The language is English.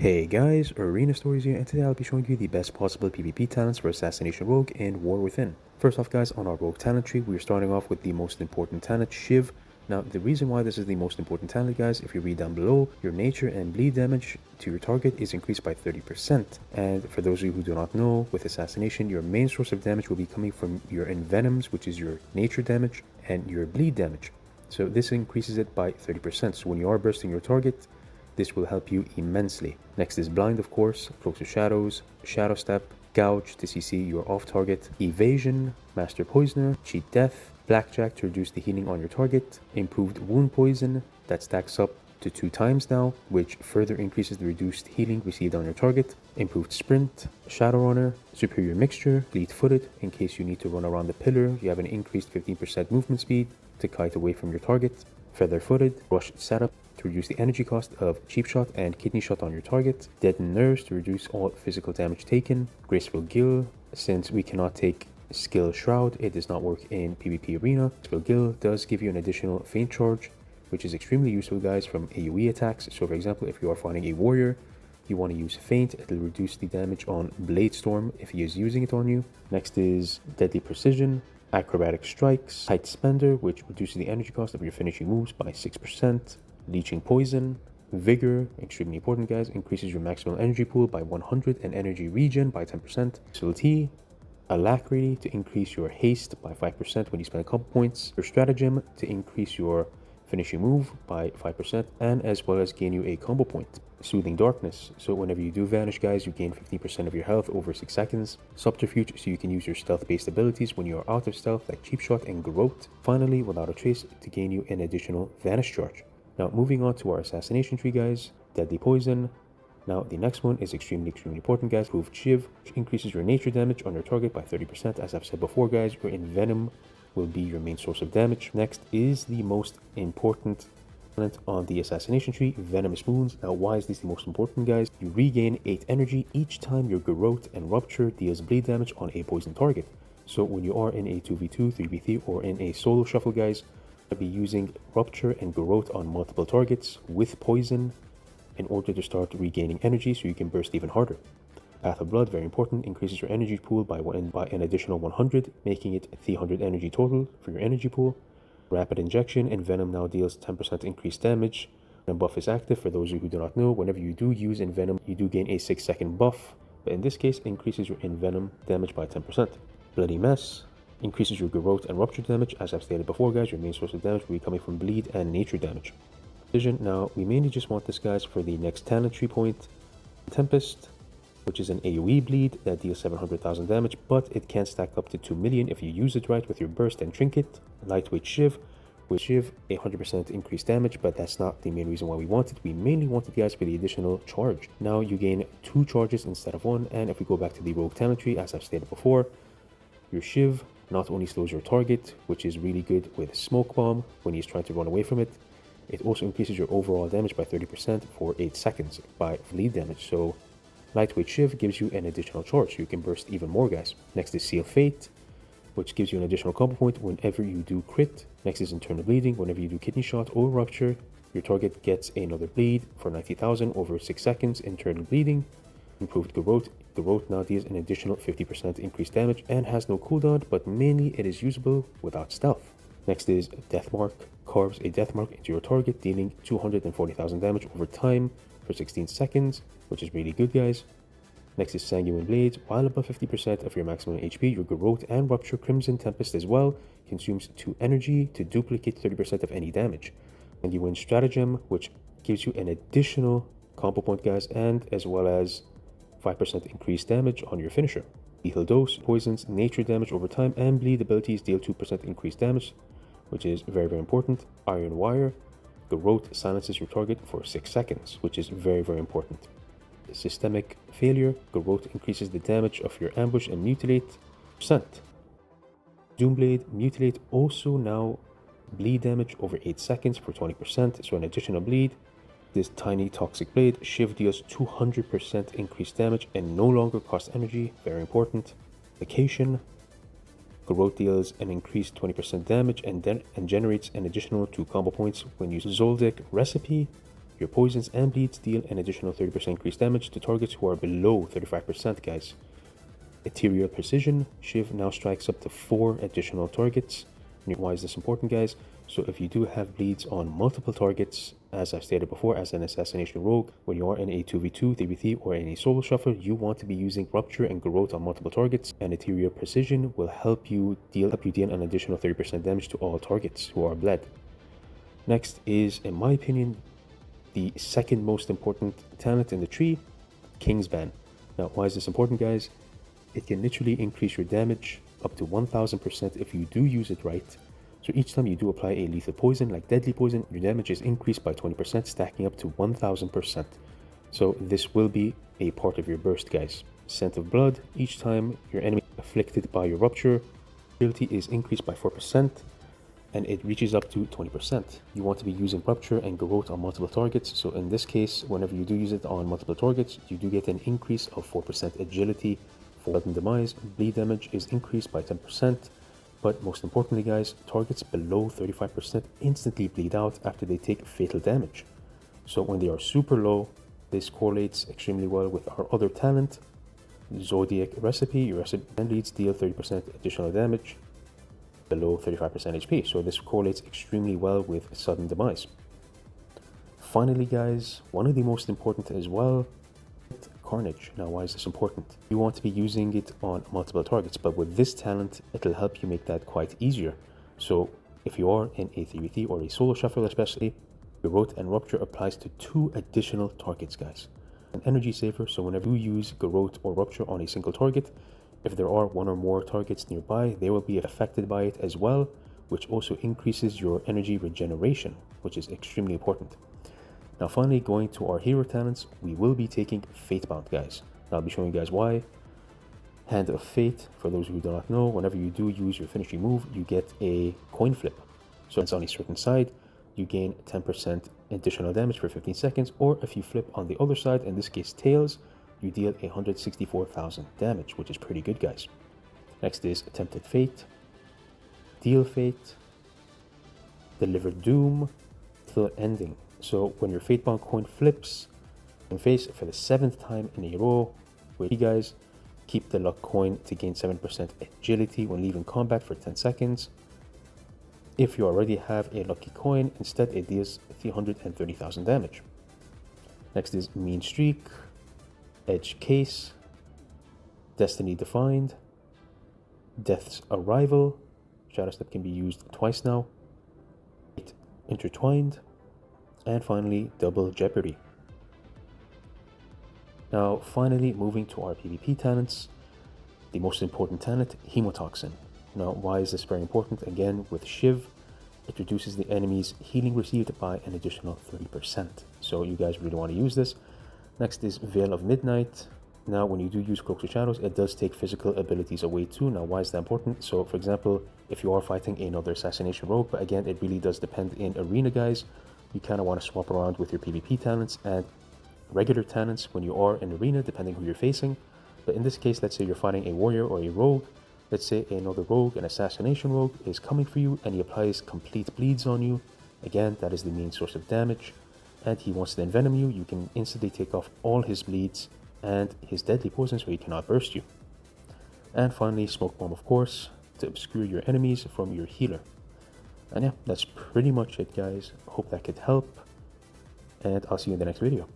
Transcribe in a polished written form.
Hey guys, Arena Stories here, and today I'll be showing you the best possible PvP talents for Assassination Rogue and War Within. First off guys, on our Rogue talent tree, we're starting off with the most important talent, Shiv. Now, the reason why this is the most important talent guys, if you read down below, your nature and bleed damage to your target is increased by 30%. And for those of you who do not know, with Assassination, your main source of damage will be coming from your envenoms, which is your nature damage, and your bleed damage. So this increases it by 30%. So when you are bursting your target, this will help you immensely. Next is blind, of course, cloak to shadows, shadow step, gouge to CC your off target, evasion, master poisoner, cheat death, blackjack to reduce the healing on your target, improved wound poison that stacks up to 2 times now, which further increases the reduced healing received on your target, improved sprint, shadow runner, superior mixture, fleet footed in case you need to run around the pillar, you have an increased 15% movement speed to kite away from your target, feather footed, rush setup to reduce the energy cost of cheap shot and kidney shot on your target, deaden nerves to reduce all physical damage taken, graceful gill, since we cannot take skill shroud, it does not work in PvP arena. Graceful gill does give you an additional feint charge, which is extremely useful guys from AoE attacks. So for example, if you are fighting a warrior, you want to use feint, it'll reduce the damage on blade storm if he is using it on you. Next is deadly precision, acrobatic strikes, tight spender, which reduces the energy cost of your finishing moves by 6%. Leeching poison, vigor, extremely important guys, increases your maximum energy pool by 100 and energy regen by 10%. Subelty, alacrity to increase your haste by 5% when you spend a couple points. Your stratagem to increase your finishing move by 5% and as well as gain you a combo point. Soothing darkness, so whenever you do vanish guys, you gain 15% of your health over 6 seconds. Subterfuge, so you can use your stealth based abilities when you are out of stealth like cheap shot and garrote. Finally, without a trace to gain you an additional vanish charge. Now moving on to our assassination tree guys, deadly poison. Now the next one is extremely important guys, improved Shiv, which increases your nature damage on your target by 30%. As I've said before guys, your envenom will be your main source of damage. Next is the most important talent on the assassination tree, venomous wounds. Now why is this the most important guys? You regain 8 energy each time your garrote and rupture deals bleed damage on a poison target. So when you are in a 2v2, 3v3 or in a solo shuffle guys, be using rupture and garrote on multiple targets with poison in order to start regaining energy so you can burst even harder. Path of blood, very important, increases your energy pool by an additional 100, making it 300 energy total for your energy pool. Rapid injection and venom now deals 10% increased damage. And buff is active. For those of you who do not know, whenever you do use envenom, you do gain a 6-second buff, but in this case increases your envenom damage by 10%. Bloody mess increases your garrote and rupture damage. As I've stated before guys, your main source of damage will be coming from bleed and nature damage. Precision, now we mainly just want this guys for the next talent tree point. Tempest, which is an AoE bleed that deals 700,000 damage, but it can stack up to 2 million if you use it right with your burst and trinket. Lightweight Shiv, with Shiv 100% increased damage, but that's not the main reason why we want it. We mainly want it guys for the additional charge. Now you gain 2 charges instead of 1, and if we go back to the rogue talent tree, as I've stated before, your Shiv not only slows your target, which is really good with smoke bomb when he's trying to run away from it, it also increases your overall damage by 30% for 8 seconds by bleed damage. So lightweight Shiv gives you an additional charge, so you can burst even more guys. Next is Seal Fate, which gives you an additional combo point whenever you do crit. Next is internal bleeding, whenever you do kidney shot or rupture, your target gets another bleed for 90,000 over 6 seconds, internal bleeding. Improved garrote. Garrote now deals an additional 50% increased damage and has no cooldown, but mainly it is usable without stealth. Next is Deathmark. Carves a deathmark into your target, dealing 240,000 damage over time for 16 seconds, which is really good guys. Next is Sanguine Blades. While above 50% of your maximum HP, your garrote and rupture Crimson Tempest as well consumes 2 energy to duplicate 30% of any damage. Sanguine Stratagem, which gives you an additional combo point guys, and as well as 5% increased damage on your finisher. Lethal Dose, poisons, nature damage over time, and bleed abilities deal 2% increased damage, which is very important. Iron Wire, garrote silences your target for 6 seconds, which is very important. Systemic Failure, garrote increases the damage of your ambush and mutilate percent. Doomblade, mutilate also now bleed damage over 8 seconds for 20%, so an additional bleed. This tiny toxic blade, Shiv deals 200% increased damage and no longer costs energy, very important. Vacation, garrote deals an increased 20% damage and generates an additional 2 combo points when using Zoldyck Recipe. Your poisons and bleeds deal an additional 30% increased damage to targets who are below 35%, guys. Ethereal Precision, Shiv now strikes up to 4 additional targets. Why is this important, guys? So if you do have bleeds on multiple targets, as I've stated before, as an Assassination Rogue, when you are in a 2v2, 3v3, or in a solo shuffle, you want to be using Rupture and Garrote on multiple targets, and Ethereal Precision will help you deal an additional 30% damage to all targets who are bled. Next is, in my opinion, the second most important talent in the tree, Kingsban. Now, why is this important, guys? It can literally increase your damage up to 1000% if you do use it right. So each time you do apply a lethal poison, like deadly poison, your damage is increased by 20%, stacking up to 1000%. So this will be a part of your burst, guys. Scent of Blood, each time your enemy afflicted by your Rupture, ability is increased by 4%, and it reaches up to 20%. You want to be using Rupture and Garrote on multiple targets, so in this case, whenever you do use it on multiple targets, you do get an increase of 4% agility. For sudden demise, bleed damage is increased by 10%, but most importantly, guys, targets below 35% instantly bleed out after they take fatal damage. So when they are super low, this correlates extremely well with our other talent, Zodiac Recipe. Your recipe bleeds deal 30% additional damage below 35% HP, so this correlates extremely well with sudden demise. Finally, guys, one of the most important as well, Carnage. Now, why is this important? You want to be using it on multiple targets, but with this talent, it'll help you make that quite easier. So if you are in a 3v3 or a solo shuffle especially, Garrote and Rupture applies to 2 additional targets, guys. An energy saver, so whenever you use Garrote or Rupture on a single target, if there are 1 or more targets nearby, they will be affected by it as well, which also increases your energy regeneration, which is extremely important. Now finally, going to our hero talents, we will be taking Fatebound, guys. I'll be showing you guys why. Hand of Fate, for those who do not know, whenever you do use your finishing move, you get a coin flip. So it's on a certain side, you gain 10% additional damage for 15 seconds, or if you flip on the other side, in this case tails, you deal 164,000 damage, which is pretty good, guys. Next is Attempted Fate, Deal Fate, Deliver Doom, till ending. So when your Fatebound coin flips in face for the 7th time in a row, wait, you guys, keep the luck coin to gain 7% agility when leaving combat for 10 seconds. If you already have a lucky coin, instead it deals 330,000 damage. Next is Mean Streak, Edge Case, Destiny Defined, Death's Arrival, Shadow Step can be used twice now, Intertwined, and finally Double Jeopardy. Now finally, moving to our PvP talents, the most important talent, Hemotoxin. Now why is this very important? Again, with Shiv, it reduces the enemy's healing received by an additional 30%, so you guys really want to use this. Next is Veil of Midnight. Now when you do use Cloaks of Shadows, it does take physical abilities away too. Now why is that important? So for example, if you are fighting another Assassination Rogue, but again it really does depend in arena, guys, you kind of want to swap around with your PvP talents and regular talents when you are in arena, depending who you're facing. But in this case, let's say you're fighting a warrior or a rogue. Let's say another rogue, an Assassination Rogue, is coming for you and he applies complete bleeds on you. Again, that is the main source of damage. And he wants to envenom you. You can instantly take off all his bleeds and his deadly poison so he cannot burst you. And finally, Smoke Bomb, of course, to obscure your enemies from your healer. And yeah, that's pretty much it, guys. Hope that could help, and I'll see you in the next video.